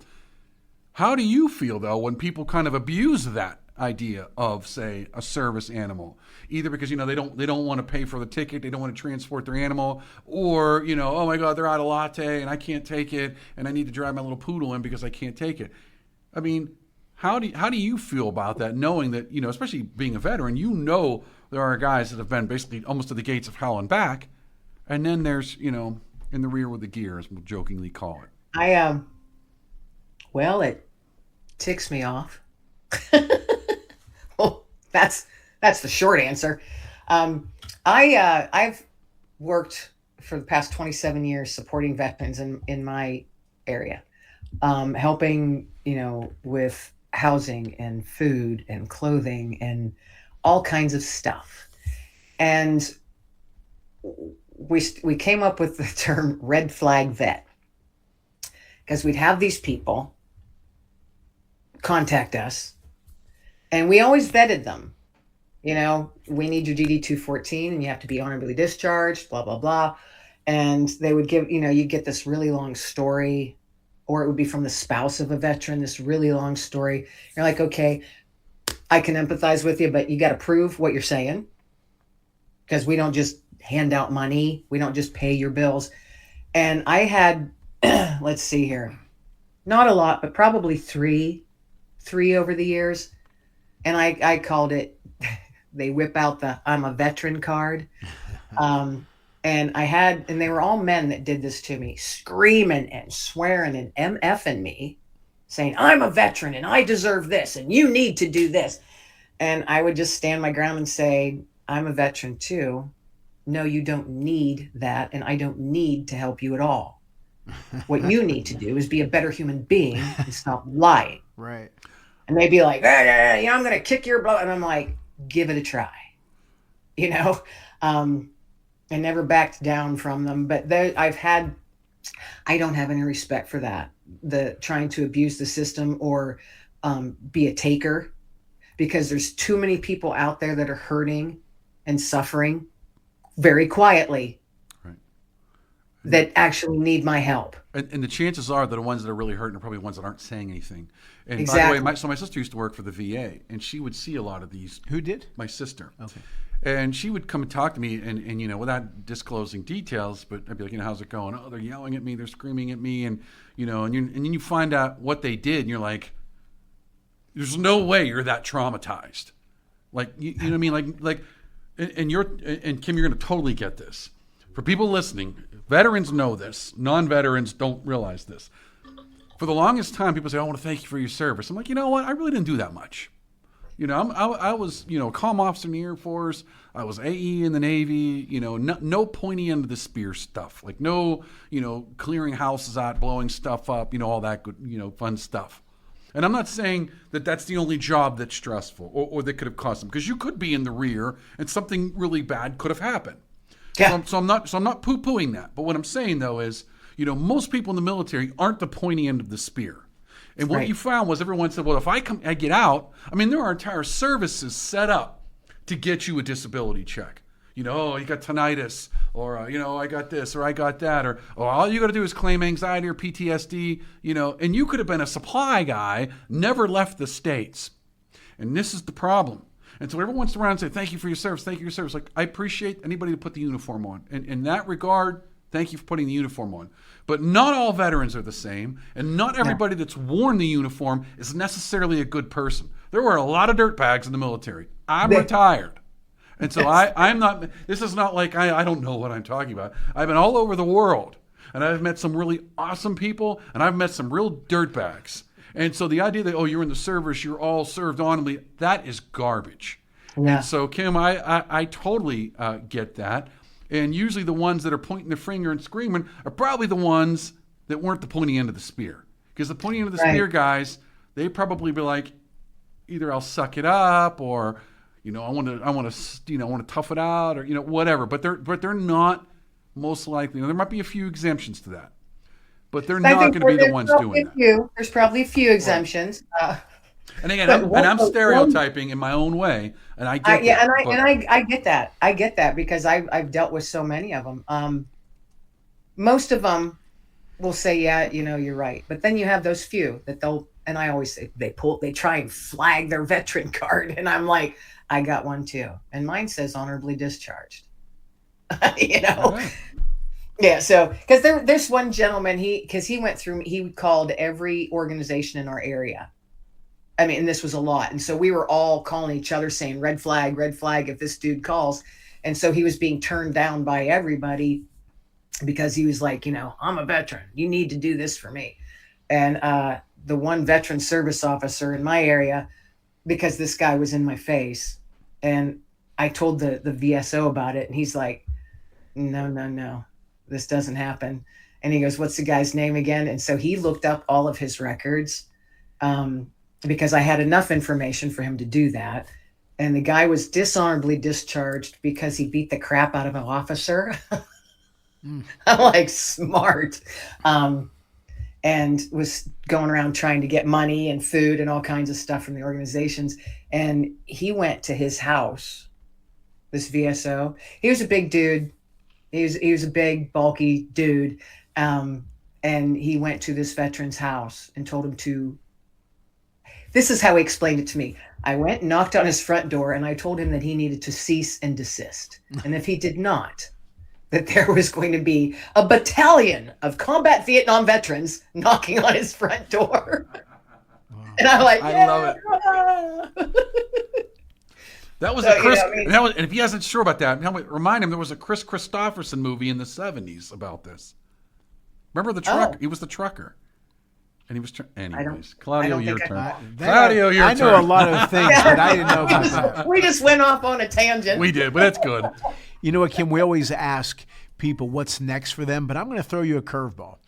How do you feel, though, when people kind of abuse that idea of, say, a service animal? Either because, they don't want to pay for the ticket, they don't want to transport their animal, or, oh my God, they're out of latte and I can't take it, and I need to drive my little poodle in because I can't take it. I mean, how do you feel about that, knowing that, especially being a veteran, there are guys that have been basically almost to the gates of hell and back, and then there's, in the rear with the gear, as we'll jokingly call it. Well, it ticks me off. Well, that's the short answer. I've worked for the past 27 years supporting veterans in my area, helping, with housing and food and clothing and all kinds of stuff. And we came up with the term red flag vet, because we'd have these people contact us, and we always vetted them. We need your DD 214 and you have to be honorably discharged, blah, blah, blah. And they would give, you get this really long story or it would be from the spouse of a veteran, this really long story. You're like, okay, I can empathize with you, but you got to prove what you're saying, because we don't just hand out money. We don't just pay your bills. And I had, let's see here, not a lot, but probably three over the years. And I called it, they whip out the I'm a veteran card. And they were all men that did this to me, screaming and swearing and MFing me, saying, I'm a veteran and I deserve this and you need to do this. And I would just stand my ground and say, I'm a veteran too. No, you don't need that. And I don't need to help you at all. What you need to do is be a better human being and stop lying. Right. And they'd be like, I'm going to kick your butt. And I'm like, give it a try. I never backed down from them, but I don't have any respect for that. The trying to abuse the system or be a taker, because there's too many people out there that are hurting and suffering very quietly, Right. that actually need my help. And the chances are that the ones that are really hurting are probably the ones that aren't saying anything. And Exactly. by the way, my sister used to work for the VA, and she would see a lot of these. Who did? My sister. Okay. And she would come and talk to me, and without disclosing details, but I'd be like, how's it going? Oh, they're yelling at me, they're screaming at me, and then you find out what they did, and you're like, there's no way you're that traumatized. Like, you know what I mean? Like, and Kim, you're going to totally get this. For people listening, veterans know this. Non-veterans don't realize this. For the longest time, people say, I want to thank you for your service. I'm like, you know what? I really didn't do that much. I was, a comm officer in the Air Force. I was AE in the Navy. No pointy end of the spear stuff. Like no, clearing houses out, blowing stuff up. All that good, fun stuff. And I'm not saying that that's the only job that's stressful or that could have caused them, because you could be in the rear and something really bad could have happened. Yeah. So I'm not poo-pooing that. But what I'm saying though is, most people in the military aren't the pointy end of the spear. And what Right. you found was everyone said, well, if I get out, there are entire services set up to get you a disability check. You got tinnitus, or, I got this, or I got that, or all you got to do is claim anxiety or PTSD, and you could have been a supply guy, never left the States. And this is the problem. And so everyone wants to run and say, thank you for your service, thank you for your service. Like, I appreciate anybody who put the uniform on. And in that regard, thank you for putting the uniform on. But not all veterans are the same, and not everybody that's worn the uniform is necessarily a good person. There were a lot of dirtbags in the military. I'm retired. And so I'm not, this is not like I don't know what I'm talking about. I've been all over the world, and I've met some really awesome people, and I've met some real dirtbags. And so the idea that, you're in the service, you're all served honorably, that is garbage. Yeah. And so, Kim, I totally get that. And usually the ones that are pointing the finger and screaming are probably the ones that weren't the pointy end of the spear. Because the pointy end of the spear guys, they probably be like, either I'll suck it up, or, I want to tough it out, or, whatever. But they're not most likely. There might be a few exemptions to that, but they're not going to be the ones doing that. There's probably a few exemptions. And again, I'm stereotyping in my own way, and I get that. I get that. I get that because I've dealt with so many of them. Most of them will say, yeah, you're right. But then you have those few that and I always say they try and flag their veteran card, and I'm like, I got one too, and mine says honorably discharged. Right. Yeah. So because there's one gentleman, he called every organization in our area. And this was a lot. And so we were all calling each other saying, red flag, if this dude calls. And so he was being turned down by everybody because he was like, I'm a veteran. You need to do this for me. And the one veteran service officer in my area, because this guy was in my face, and I told the VSO about it, and he's like, no, this doesn't happen. And he goes, what's the guy's name again? And so he looked up all of his records, because I had enough information for him to do that. And the guy was dishonorably discharged because he beat the crap out of an officer. I'm like, smart. And was going around trying to get money and food and all kinds of stuff from the organizations. And he went to his house, this VSO. He was a big dude. He was a big, bulky dude. and he went to this veteran's house and told him to. This is how he explained it to me. I went and knocked on his front door, and I told him that he needed to cease and desist. And if he did not, that there was going to be a battalion of combat Vietnam veterans knocking on his front door. And I'm like, I love it. That was a Chris. And if he isn't sure about that, remind him there was a Chris Christopherson movie in the 70s about this. Remember the truck? He was the trucker. And he was, anyways, Claudio, your turn. Claudio, your turn. I know a lot of things, but I didn't know about that. We just went off on a tangent. We did, but that's good. You know what, Kim? We always ask people what's next for them, but I'm going to throw you a curveball.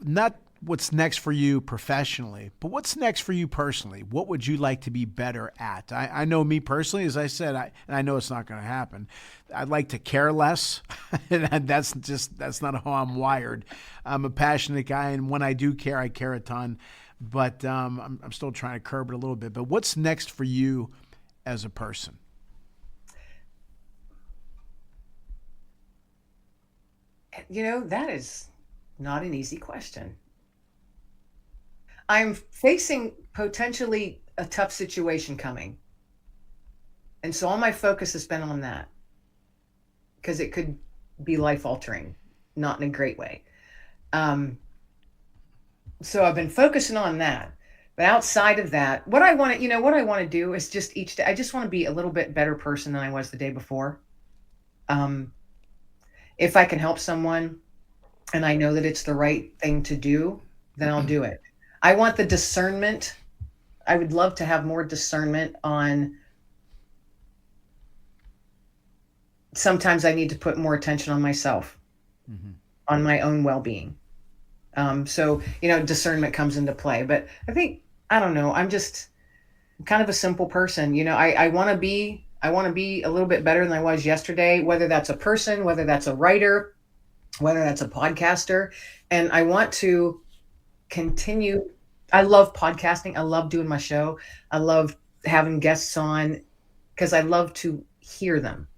Not what's next for you professionally, but what's next for you personally? What would you like to be better at? I know me personally, as I said, and I know it's not going to happen. I'd like to care less, and that's not how I'm wired. I'm a passionate guy, and when I do care, I care a ton. But I'm still trying to curb it a little bit. But what's next for you as a person? You know, that is not an easy question. I'm facing potentially a tough situation coming. And so all my focus has been on that because it could be life altering, not in a great way. So I've been focusing on that. But outside of that, what I want to do is just each day, I just want to be a little bit better person than I was the day before. If I can help someone and I know that it's the right thing to do, then I'll do it. I want the discernment. I would love to have more discernment on. Sometimes I need to put more attention on myself, on my own well-being. So, discernment comes into play. But I think, I don't know, I'm kind of a simple person. I want to be a little bit better than I was yesterday, whether that's a person, whether that's a writer, whether that's a podcaster. And I want to continue. I love podcasting. I love doing my show. I love having guests on because I love to hear them,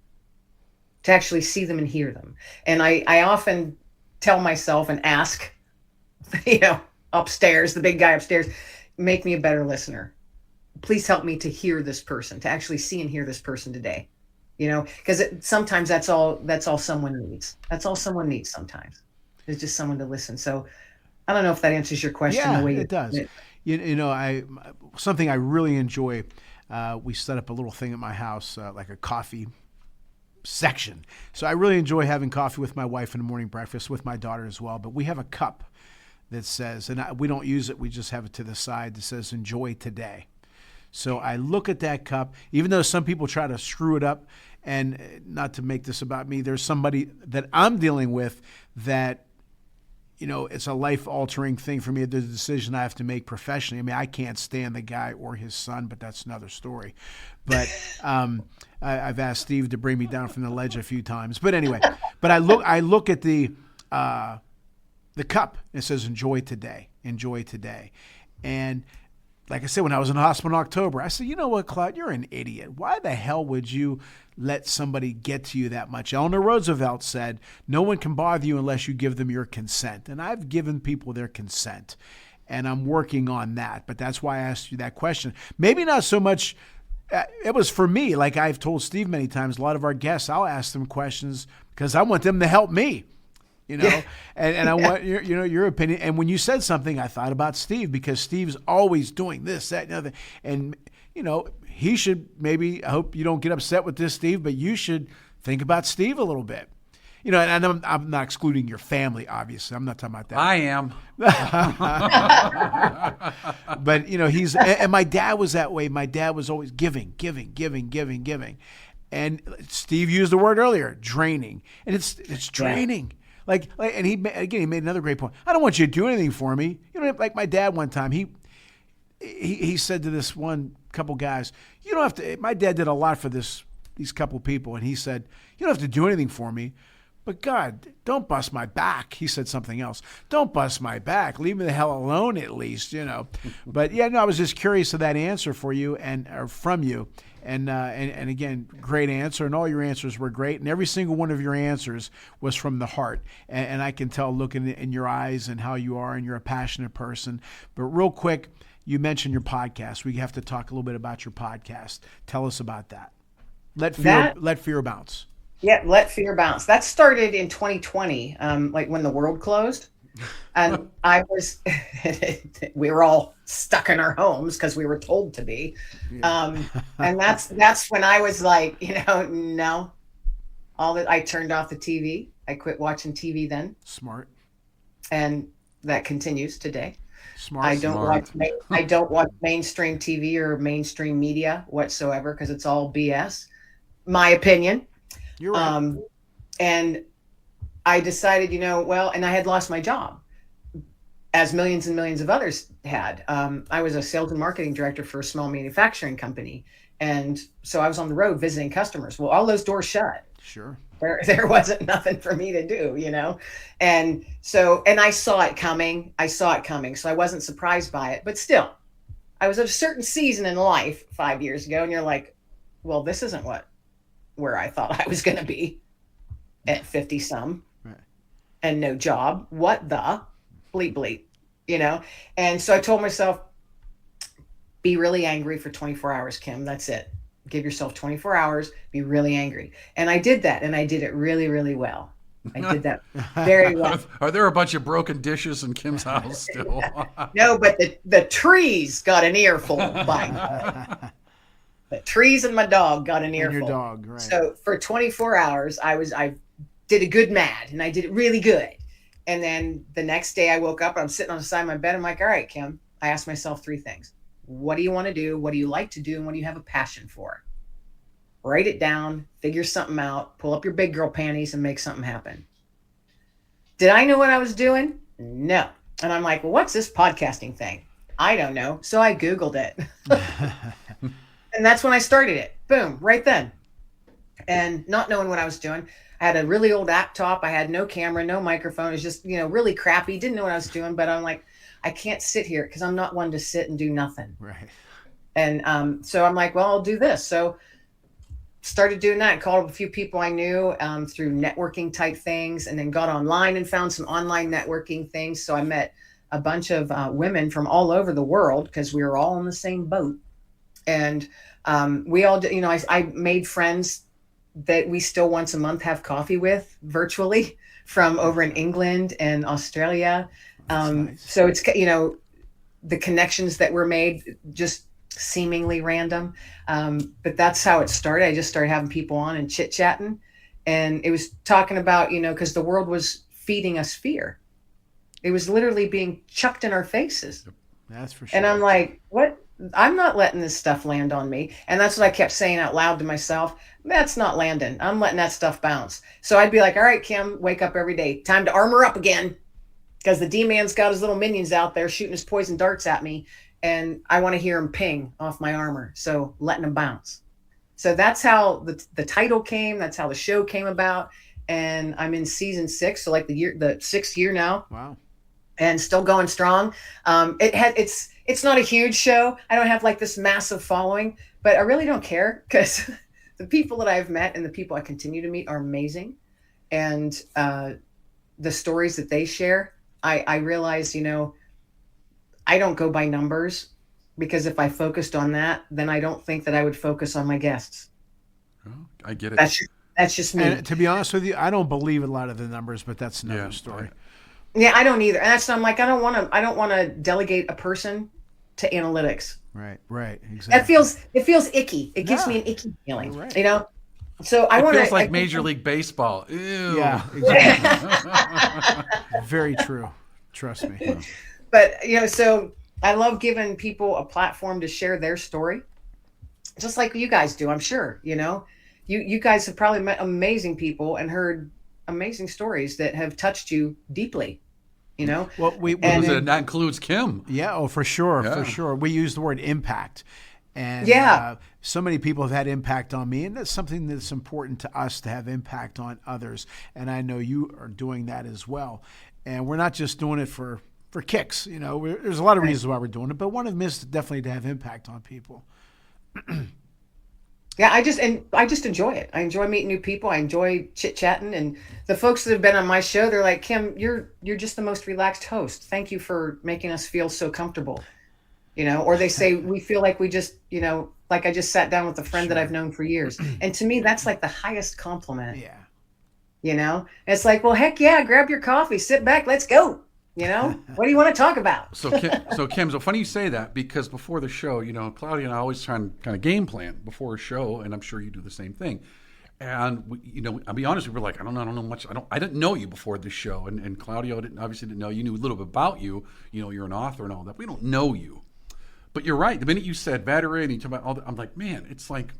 to actually see them and hear them. And I often tell myself and ask, upstairs, the big guy upstairs, make me a better listener. Please help me to hear this person, to actually see and hear this person today. Because sometimes that's all someone needs. That's all someone needs sometimes. It's just someone to listen. So I don't know if that answers your question. Yeah, the way it does. Something I really enjoy, we set up a little thing at my house, like a coffee section. So I really enjoy having coffee with my wife in the morning breakfast, with my daughter as well. But we have a cup that says, and we don't use it, we just have it to the side that says, enjoy today. So I look at that cup, even though some people try to screw it up, and not to make this about me, there's somebody that I'm dealing with that, it's a life-altering thing for me. There's a decision I have to make professionally. I mean, I can't stand the guy or his son, but that's another story. But I've asked Steve to bring me down from the ledge a few times. But anyway, I look at the cup. It says, enjoy today, enjoy today. And like I said, when I was in the hospital in October, I said, you know what, Claude, you're an idiot. Why the hell would you let somebody get to you that much? Eleanor Roosevelt said, no one can bother you unless you give them your consent. And I've given people their consent, and I'm working on that. But that's why I asked you that question. Maybe not so much. It was for me, like I've told Steve many times, a lot of our guests, I'll ask them questions because I want them to help me. And I want your opinion. And when you said something, I thought about Steve, because Steve's always doing this, that, and the other. And, he should maybe, I hope you don't get upset with this, Steve, but you should think about Steve a little bit. And I'm not excluding your family, obviously. I'm not talking about that. I am. But, and my dad was that way. My dad was always giving. And Steve used the word earlier, draining. And it's draining. Yeah. And he made another great point. I don't want you to do anything for me. Like my dad one time, he said to this one couple guys, you don't have to. My dad did a lot for these couple people, and he said, you don't have to do anything for me, But God, don't bust my back. He said something else. Don't bust my back. Leave me the hell alone at least, you know. But yeah, no, I was just curious of that answer for you or from you. And again, great answer. And all your answers were great. And every single one of your answers was from the heart. And I can tell looking in your eyes and how you are, and you're a passionate person. But real quick, you mentioned your podcast. We have to talk a little bit about your podcast. Tell us about that. Let fear bounce. Yeah, Let Fear Bounce. That started in 2020, like when the world closed. And we were all stuck in our homes because we were told to be. And that's when I was like, no. I turned off the TV. I quit watching TV then. Smart. And that continues today. Smart. I don't watch mainstream TV or mainstream media whatsoever because it's all BS. My opinion. You're right. And I decided, and I had lost my job, as millions and millions of others had. I was a sales and marketing director for a small manufacturing company. And so I was on the road visiting customers. Well, all those doors shut. Sure. There wasn't nothing for me to do, And so, and I saw it coming. So I wasn't surprised by it. But still, I was at a certain season in life 5 years ago. And you're like, well, this isn't where I thought I was going to be at 50 some, right, and no job. What the bleep, And so I told myself, be really angry for 24 hours, Kim. That's it. Give yourself 24 hours, be really angry. And I did that. And I did it really, really well. I did that very well. Are there a bunch of broken dishes in Kim's house still? No, but the trees got an earful by now. The trees and my dog got an earful. And your dog, right. So for 24 hours, I did a good mad, and I did it really good. And then the next day I woke up and I'm sitting on the side of my bed. I'm like, all right, Kim, I asked myself 3 things. What do you want to do? What do you like to do? And what do you have a passion for? Write it down, figure something out, pull up your big girl panties and make something happen. Did I know what I was doing? No. And I'm like, well, what's this podcasting thing? I don't know. So I Googled it. And that's when I started it. Boom, right then. And not knowing what I was doing. I had a really old laptop. I had no camera, no microphone. It was just, really crappy. Didn't know what I was doing, but I'm like, I can't sit here because I'm not one to sit and do nothing. Right. And so I'm like, well, I'll do this. So started doing that. Called a few people I knew through networking type things, and then got online and found some online networking things. So I met a bunch of women from all over the world because we were all in the same boat. And we all, I made friends that we still once a month have coffee with virtually from over in England and Australia. Nice. So it's, the connections that were made just seemingly random. But that's how it started. I just started having people on and chit chatting. And it was talking about, because the world was feeding us fear. It was literally being chucked in our faces. That's for sure. And I'm like, what? I'm not letting this stuff land on me. And that's what I kept saying out loud to myself. That's not landing. I'm letting that stuff bounce. So I'd be like, all right, Kim, wake up every day. Time to armor up again. Because the D-man's got his little minions out there shooting his poison darts at me. And I want to hear him ping off my armor. So letting him bounce. So that's how the title came. That's how the show came about. And I'm in season 6. So like the 6th year now. Wow. And still going strong. It's not a huge show. I don't have like this massive following, but I really don't care because the people that I've met and the people I continue to meet are amazing. And the stories that they share, I realize, I don't go by numbers because if I focused on that, then I don't think that I would focus on my guests. Oh, I get it. That's just me. And to be honest with you, I don't believe a lot of the numbers, but that's another story. Yeah, I don't either. And that's I'm like, I don't want to delegate a person to analytics. Right, exactly. It feels icky. It gives me an icky feeling, right. So I want to. It feels like Major League Baseball. Ew. Yeah, exactly. Very true. Trust me. But so I love giving people a platform to share their story, just like you guys do. I'm sure you guys have probably met amazing people and heard amazing stories that have touched you deeply. Well, that includes Kim. Yeah. Oh, for sure. Yeah. For sure. We use the word impact. And so many people have had impact on me, and that's something that's important to us, to have impact on others. And I know you are doing that as well. And we're not just doing it for kicks. You know, there's a lot of reasons why we're doing it, but one of them is definitely to have impact on people. Yeah, I just enjoy it. I enjoy meeting new people. I enjoy chit-chatting, and the folks that have been on my show, they're like, Kim, you're just the most relaxed host. Thank you for making us feel so comfortable. You know, or they say we feel like we just, you know, like I just sat down with a friend that I've known for years. And to me, that's like the highest compliment. Yeah. You know, it's like, well, heck yeah, grab your coffee, sit back, let's go. You know, what do you want to talk about? So Kim, so funny you say that, because before the show, you know, Claudia and I always try and kind of game plan before a show, and I'm sure you do the same thing. And we, you know, I'll be honest, we were like, I don't know much. I didn't know you before the show, and Claudia obviously didn't know you. Knew a little bit about you. You know, you're an author and all that. We don't know you, but you're right. The minute you said veteran, you talk about all that, I'm like, man, it's like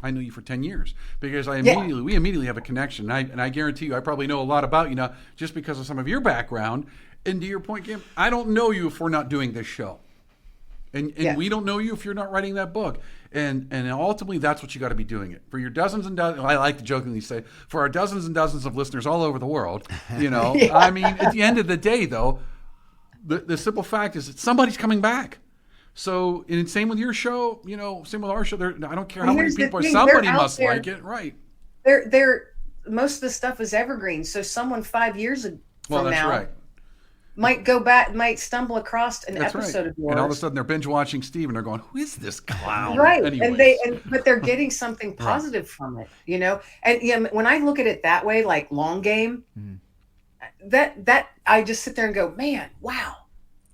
I knew you for 10 years, because we immediately have a connection. And I guarantee you, I probably know a lot about you now just because of some of your background. And to your point, Kim, I don't know you if we're not doing this show. And we don't know you if you're not writing that book. And ultimately, that's what you got to be doing it. For your dozens and dozens, I like to jokingly say, for our dozens and dozens of listeners all over the world, you know, yeah. I mean, at the end of the day, though, the simple fact is that somebody's coming back. So, and same with your show, you know, same with our show. I don't care how many people somebody must like it, right? They're most of the stuff is evergreen. So someone 5 years from now right. might go back, might stumble across an that's episode right. of yours. And all of a sudden they're binge watching Steve and they're going, who is this clown? Right. Anyways. But they're getting something positive from it, you know? And yeah, when I look at it that way, like long game, that I just sit there and go, man, wow.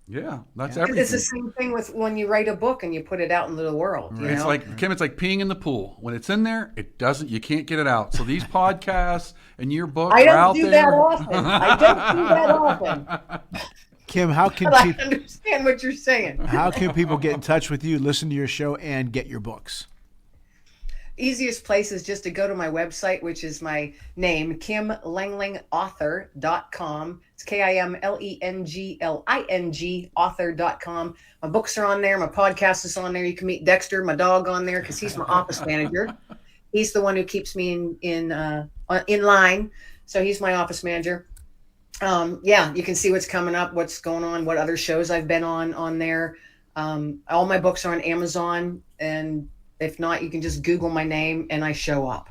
Yeah, that's everything. It's the same thing with when you write a book and you put it out into the world. You it's know? like, Kim, it's like peeing in the pool. When it's in there, you can't get it out. So these podcasts and your book are out there. I don't do that often. Kim, how can I understand what you're saying. How can people get in touch with you, listen to your show, and get your books? Easiest place is just to go to my website, which is my name, KimLenglingAuthor.com. It's KIMLENGLING author.com. My books are on there. My podcast is on there. You can meet Dexter, my dog, on there because he's my office manager. He's the one who keeps me in line. So he's my office manager. Yeah, you can see what's coming up, what's going on, what other shows I've been on there. All my books are on Amazon, and if not, you can just Google my name and I show up.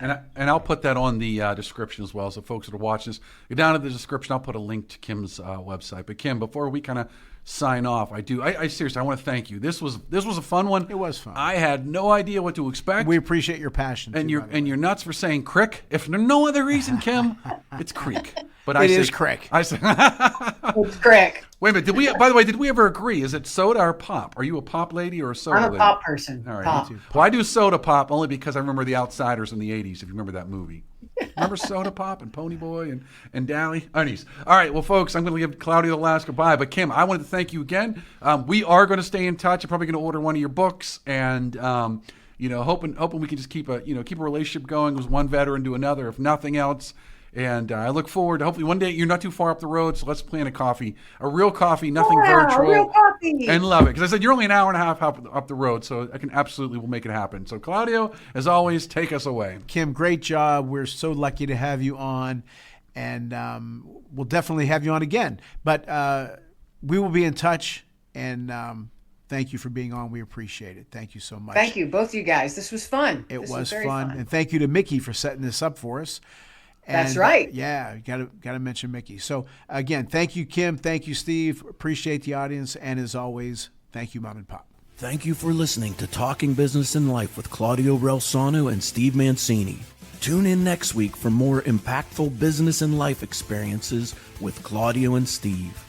And I'll put that on the description as well. So folks that are watching this, go down to the description. I'll put a link to Kim's website. But Kim, before we kind of sign off, I seriously, I want to thank you. This was a fun one. It was fun. I had no idea what to expect. We appreciate your passion. And you're nuts for saying crick. If for no other reason, Kim, it's creek. But it is crick. I say it's crick. Wait a minute. By the way, did we ever agree? Is it soda or pop? Are you a pop lady or a soda lady? I'm a pop person. All right. Pop. Well, I do soda pop only because I remember The Outsiders in the 80s, if you remember that movie. Remember Soda Pop and Pony Boy and Dally? Anyways. All right, well, folks, I'm going to give Claudia the last goodbye. But, Kim, I wanted to thank you again. We are going to stay in touch. I'm probably going to order one of your books and, hoping we can just keep a relationship going with one veteran to another, if nothing else. And I look forward to hopefully one day you're not too far up the road, so let's plan a real coffee, nothing virtual. Real coffee. And love it. Because I said you're only an hour and a half up the road, so I can absolutely will make it happen. So Claudio, as always, take us away. Kim, great job. We're so lucky to have you on, and we'll definitely have you on again. But we will be in touch, and thank you for being on. We appreciate it. Thank you so much. Thank you, both you guys. This was fun. It was very fun. And thank you to Mickey for setting this up for us. That's right. Yeah, you got to mention Mickey. So again, thank you, Kim. Thank you, Steve. Appreciate the audience, and as always, thank you, Mom and Pop. Thank you for listening to Talking Business and Life with Claudio Relsano and Steve Mancini. Tune in next week for more impactful business and life experiences with Claudio and Steve.